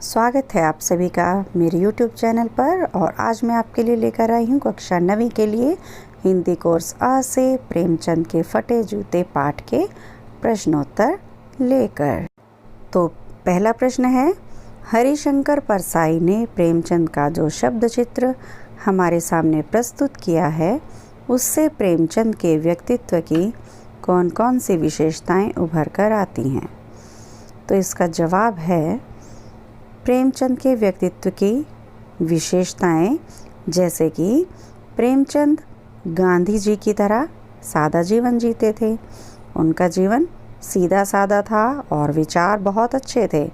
स्वागत है आप सभी का मेरे YouTube चैनल पर। और आज मैं आपके लिए लेकर आई हूँ कक्षा 9वीं के लिए हिंदी कोर्स आ से प्रेमचंद के फटे जूते पाठ के प्रश्नोत्तर लेकर। तो पहला प्रश्न है, हरिशंकर परसाई ने प्रेमचंद का जो शब्द चित्र हमारे सामने प्रस्तुत किया है उससे प्रेमचंद के व्यक्तित्व की कौन कौन सी विशेषताएं उभर कर आती हैं। तो इसका जवाब है, प्रेमचंद के व्यक्तित्व की विशेषताएं जैसे कि प्रेमचंद गांधी जी की तरह सादा जीवन जीते थे। उनका जीवन सीधा सादा था और विचार बहुत अच्छे थे।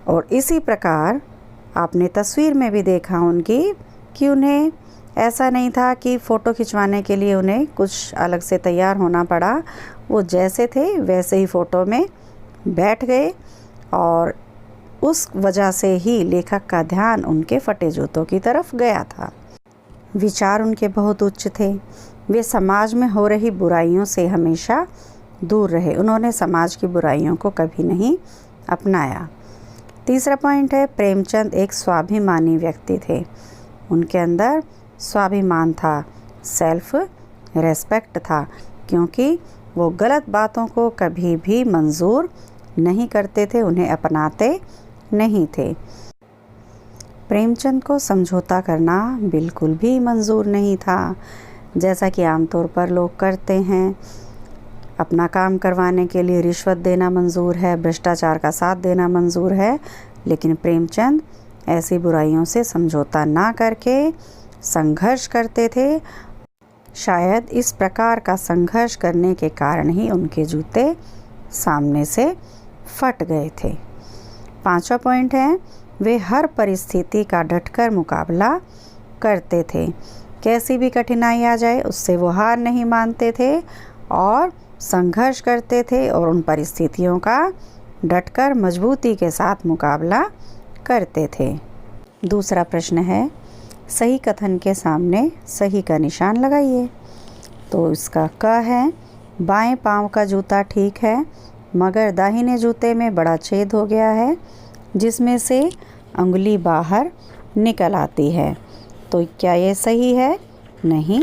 और इसी प्रकार आपने तस्वीर में भी देखा उनकी कि उन्हें ऐसा नहीं था कि फ़ोटो खिंचवाने के लिए उन्हें कुछ अलग से तैयार होना पड़ा। वो जैसे थे वैसे ही फ़ोटो में बैठ गए और उस वजह से ही लेखक का ध्यान उनके फटे जूतों की तरफ गया था। विचार उनके बहुत उच्च थे। वे समाज में हो रही बुराइयों से हमेशा दूर रहे। उन्होंने समाज की बुराइयों को कभी नहीं अपनाया। तीसरा पॉइंट है, प्रेमचंद एक स्वाभिमानी व्यक्ति थे। उनके अंदर स्वाभिमान था, सेल्फ रेस्पेक्ट था, क्योंकि वो गलत बातों को कभी भी मंजूर नहीं करते थे, उन्हें अपनाते नहीं थे। प्रेमचंद को समझौता करना बिल्कुल भी मंजूर नहीं था, जैसा कि आमतौर पर लोग करते हैं। अपना काम करवाने के लिए रिश्वत देना मंजूर है, भ्रष्टाचार का साथ देना मंजूर है, लेकिन प्रेमचंद ऐसी बुराइयों से समझौता ना करके संघर्ष करते थे। शायद इस प्रकार का संघर्ष करने के कारण ही उनके जूते सामने से फट गए थे। पांचवा पॉइंट है, वे हर परिस्थिति का डटकर मुकाबला करते थे। कैसी भी कठिनाई आ जाए उससे वो हार नहीं मानते थे और संघर्ष करते थे और उन परिस्थितियों का डटकर मजबूती के साथ मुकाबला करते थे। दूसरा प्रश्न है, सही कथन के सामने सही का निशान लगाइए। तो इसका क है, बाएं पांव का जूता ठीक है मगर दाहिने जूते में बड़ा छेद हो गया है जिसमें से अंगुली बाहर निकल आती है। तो क्या ये सही है? नहीं,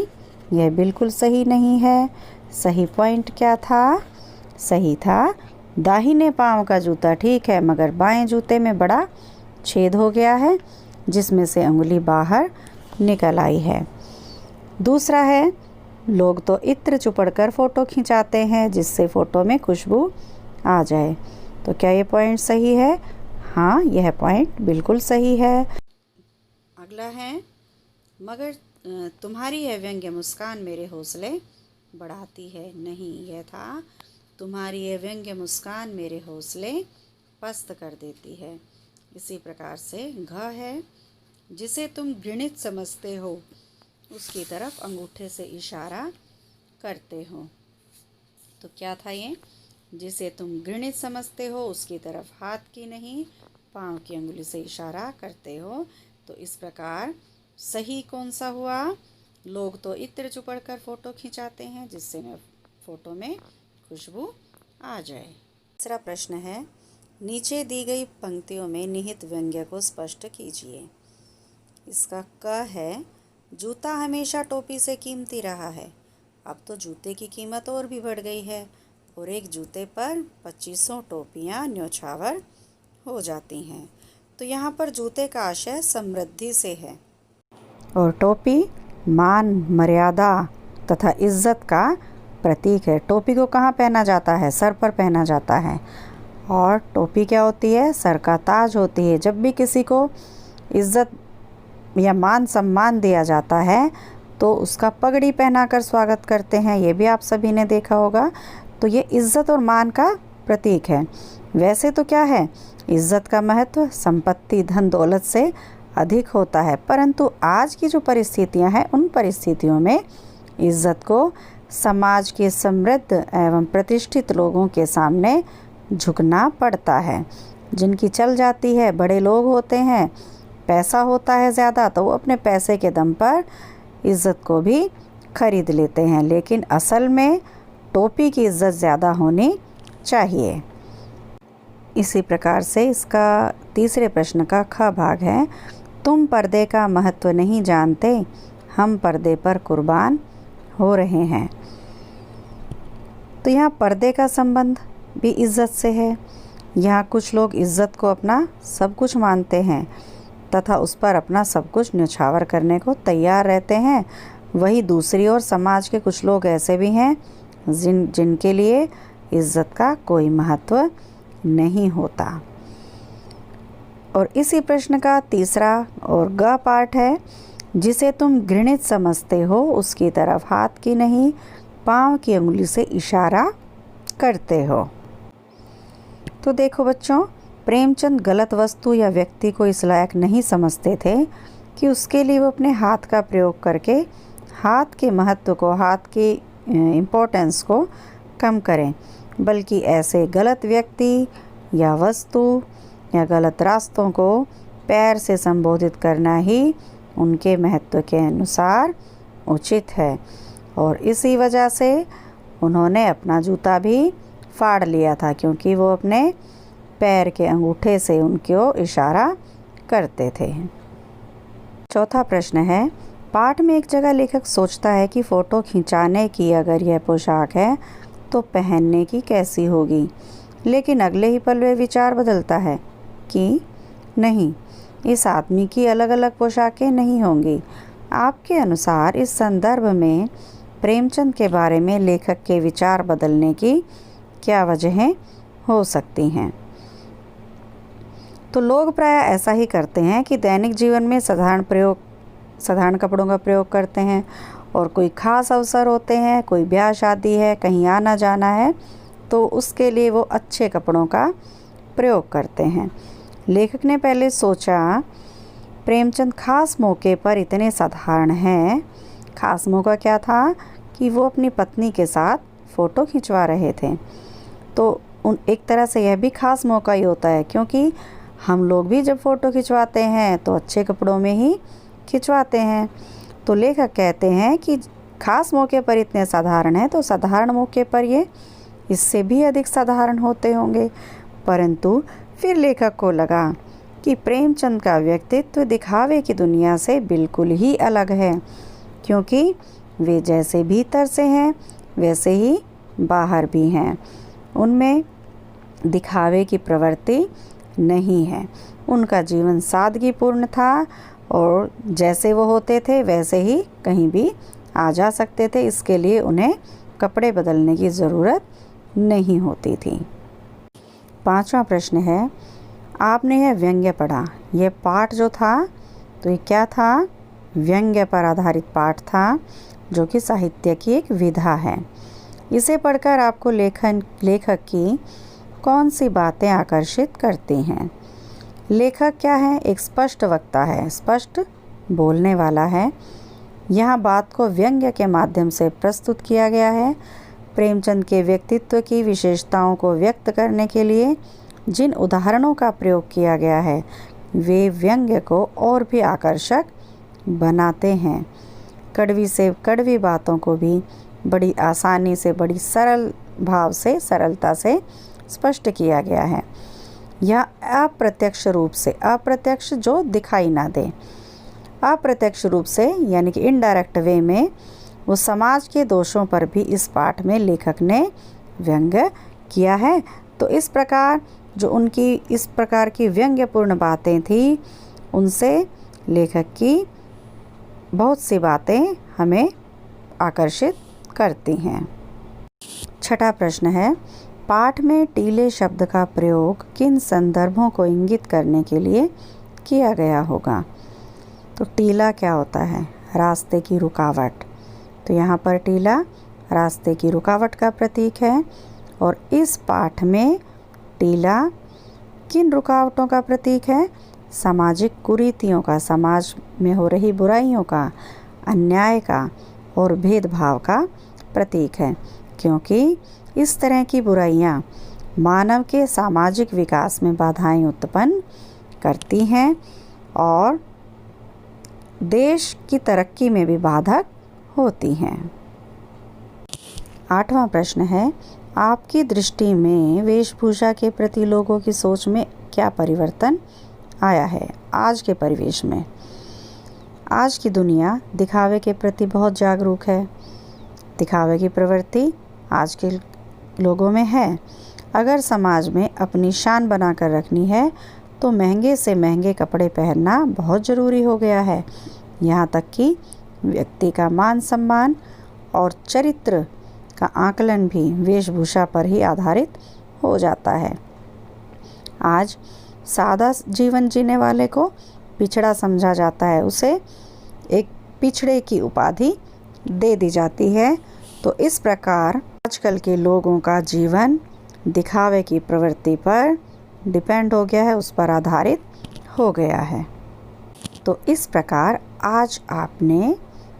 यह बिल्कुल सही नहीं है। सही पॉइंट क्या था? सही था, दाहिने पांव का जूता ठीक है मगर बाएं जूते में बड़ा छेद हो गया है जिसमें से अंगुली बाहर निकल आई है। दूसरा है, लोग तो इत्र चुपड़कर फ़ोटो खिंचाते हैं जिससे फ़ोटो में खुशबू आ जाए। तो क्या ये पॉइंट सही है? हाँ, यह पॉइंट बिल्कुल सही है। अगला है, मगर तुम्हारी यह व्यंग्य मुस्कान मेरे हौसले बढ़ाती है। नहीं, यह था, तुम्हारी यह व्यंग्य मुस्कान मेरे हौसले पस्त कर देती है। इसी प्रकार से घ है, जिसे तुम घृणित समझते हो उसकी तरफ अंगूठे से इशारा करते हो। तो क्या था ये? जिसे तुम घृणित समझते हो उसकी तरफ हाथ की नहीं पांव की अंगुली से इशारा करते हो। तो इस प्रकार सही कौन सा हुआ? लोग तो इत्र चुपड़कर फ़ोटो खिंचाते हैं जिससे में फ़ोटो में खुशबू आ जाए। तीसरा प्रश्न है, नीचे दी गई पंक्तियों में निहित व्यंग्य को स्पष्ट कीजिए। इसका क है, जूता हमेशा टोपी से कीमती रहा है। अब तो जूते की कीमत और भी बढ़ गई है और एक जूते पर 2500 टोपियाँ न्यौछावर हो जाती हैं। तो यहाँ पर जूते का आशय समृद्धि से है और टोपी मान, मर्यादा तथा इज्जत का प्रतीक है। टोपी को कहाँ पहना जाता है? सर पर पहना जाता है। और टोपी क्या होती है? सर का ताज होती है। जब भी किसी को इज्जत या मान सम्मान दिया जाता है तो उसका पगड़ी पहनाकर स्वागत करते हैं। ये भी आप सभी ने देखा होगा। तो ये इज्जत और मान का प्रतीक है। वैसे तो क्या है, इज्जत का महत्व संपत्ति, धन दौलत से अधिक होता है, परंतु आज की जो परिस्थितियां हैं उन परिस्थितियों में इज्जत को समाज के समृद्ध एवं प्रतिष्ठित लोगों के सामने झुकना पड़ता है। जिनकी चल जाती है, बड़े लोग होते हैं, पैसा होता है ज़्यादा तो वो अपने पैसे के दम पर इज़्ज़त को भी खरीद लेते हैं, लेकिन असल में टोपी की इज़्ज़त ज़्यादा होनी चाहिए। इसी प्रकार से इसका तीसरे प्रश्न का ख भाग है, तुम पर्दे का महत्व नहीं जानते, हम पर्दे पर कुर्बान हो रहे हैं। तो यहाँ पर्दे का संबंध भी इज़्ज़त से है। यहाँ कुछ लोग इज़्ज़त को अपना सब कुछ मानते हैं तथा उस पर अपना सब कुछ न्यौछावर करने को तैयार रहते हैं। वही दूसरी ओर समाज के कुछ लोग ऐसे भी हैं जिनके लिए इज़्ज़त का कोई महत्व नहीं होता। और इसी प्रश्न का तीसरा और ग पार्ट है, जिसे तुम घृणित समझते हो उसकी तरफ हाथ की नहीं पाँव की उंगली से इशारा करते हो। तो देखो बच्चों, प्रेमचंद गलत वस्तु या व्यक्ति को इस लायक नहीं समझते थे कि उसके लिए वो अपने हाथ का प्रयोग करके हाथ के महत्व को, हाथ के इम्पोर्टेंस को कम करें, बल्कि ऐसे गलत व्यक्ति या वस्तु या गलत रास्तों को पैर से संबोधित करना ही उनके महत्व के अनुसार उचित है। और इसी वजह से उन्होंने अपना जूता भी फाड़ लिया था, क्योंकि वो अपने पैर के अंगूठे से उनको इशारा करते थे। चौथा प्रश्न है, पाठ में एक जगह लेखक सोचता है कि फ़ोटो खिंचाने की अगर यह पोशाक है तो पहनने की कैसी होगी, लेकिन अगले ही पल वह विचार बदलता है कि नहीं, इस आदमी की अलग अलग पोशाकें नहीं होंगी। आपके अनुसार इस संदर्भ में प्रेमचंद के बारे में लेखक के विचार बदलने की क्या वजहें हो सकती हैं? तो लोग प्रायः ऐसा ही करते हैं कि दैनिक जीवन में साधारण कपड़ों का प्रयोग करते हैं, और कोई ख़ास अवसर होते हैं, कोई ब्याह शादी है, कहीं आना जाना है, तो उसके लिए वो अच्छे कपड़ों का प्रयोग करते हैं। लेखक ने पहले सोचा प्रेमचंद खास मौके पर इतने साधारण हैं। खास मौका क्या था कि वो अपनी पत्नी के साथ फ़ोटो खिंचवा रहे थे। तो एक तरह से यह भी खास मौका ही होता है, क्योंकि हम लोग भी जब फ़ोटो खिंचवाते हैं तो अच्छे कपड़ों में ही खिंचवाते हैं। तो लेखक कहते हैं कि खास मौके पर इतने साधारण हैं, तो साधारण मौके पर ये इससे भी अधिक साधारण होते होंगे। परंतु फिर लेखक को लगा कि प्रेमचंद का व्यक्तित्व दिखावे की दुनिया से बिल्कुल ही अलग है, क्योंकि वे जैसे भीतर से हैं वैसे ही बाहर भी हैं। उनमें दिखावे की प्रवृत्ति नहीं है। उनका जीवन सादगीपूर्ण था और जैसे वो होते थे वैसे ही कहीं भी आ जा सकते थे। इसके लिए उन्हें कपड़े बदलने की ज़रूरत नहीं होती थी। पांचवा प्रश्न है, आपने यह व्यंग्य पढ़ा। यह पाठ जो था तो ये क्या था? व्यंग्य पर आधारित पाठ था, जो कि साहित्य की एक विधा है। इसे पढ़कर आपको लेखक की कौन सी बातें आकर्षित करती हैं? लेखक क्या है? एक स्पष्ट वक्ता है, स्पष्ट बोलने वाला है। यहाँ बात को व्यंग्य के माध्यम से प्रस्तुत किया गया है। प्रेमचंद के व्यक्तित्व की विशेषताओं को व्यक्त करने के लिए जिन उदाहरणों का प्रयोग किया गया है वे व्यंग्य को और भी आकर्षक बनाते हैं। कड़वी से कड़वी बातों को भी बड़ी आसानी से, बड़ी सरल भाव से, सरलता से स्पष्ट किया गया है। यह अप्रत्यक्ष रूप से, अप्रत्यक्ष जो दिखाई ना दे, अप्रत्यक्ष रूप से यानी कि इनडायरेक्ट वे में वो समाज के दोषों पर भी इस पाठ में लेखक ने व्यंग्य किया है। तो इस प्रकार जो उनकी इस प्रकार की व्यंग्यपूर्ण बातें थी, उनसे लेखक की बहुत सी बातें हमें आकर्षित करती हैं। छठा प्रश्न है, पाठ में टीले शब्द का प्रयोग किन संदर्भों को इंगित करने के लिए किया गया होगा? तो टीला क्या होता है? रास्ते की रुकावट। तो यहाँ पर टीला रास्ते की रुकावट का प्रतीक है। और इस पाठ में टीला किन रुकावटों का प्रतीक है? सामाजिक कुरीतियों का, समाज में हो रही बुराइयों का, अन्याय का और भेदभाव का प्रतीक है, क्योंकि इस तरह की बुराइयां मानव के सामाजिक विकास में बाधाएं उत्पन्न करती हैं। और देश की तरक्की में भी बाधक होती हैं। 8वां प्रश्न है, आपकी दृष्टि में वेशभूषा के प्रति लोगों की सोच में क्या परिवर्तन आया है आज के परिवेश में? आज की दुनिया दिखावे के प्रति बहुत जागरूक है। दिखावे की प्रवृत्ति आज के लोगों में है। अगर समाज में अपनी शान बनाकर रखनी है तो महंगे से महंगे कपड़े पहनना बहुत ज़रूरी हो गया है। यहाँ तक कि व्यक्ति का मान सम्मान और चरित्र का आकलन भी वेशभूषा पर ही आधारित हो जाता है। आज सादा जीवन जीने वाले को पिछड़ा समझा जाता है, उसे एक पिछड़े की उपाधि दे दी जाती है। तो इस प्रकार आजकल के लोगों का जीवन दिखावे की प्रवृत्ति पर डिपेंड हो गया है, उस पर आधारित हो गया है। तो इस प्रकार आज आपने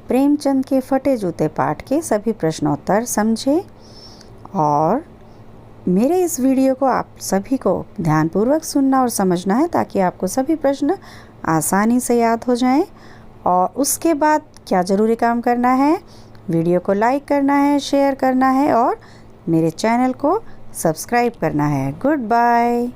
प्रेमचंद के फटे जूते पाठ के सभी प्रश्नोत्तर समझे और मेरे इस वीडियो को आप सभी को ध्यानपूर्वक सुनना और समझना है ताकि आपको सभी प्रश्न आसानी से याद हो जाएं। और उसके बाद क्या ज़रूरी काम करना है, वीडियो को लाइक करना है, शेयर करना है और मेरे चैनल को सब्सक्राइब करना है। Good bye.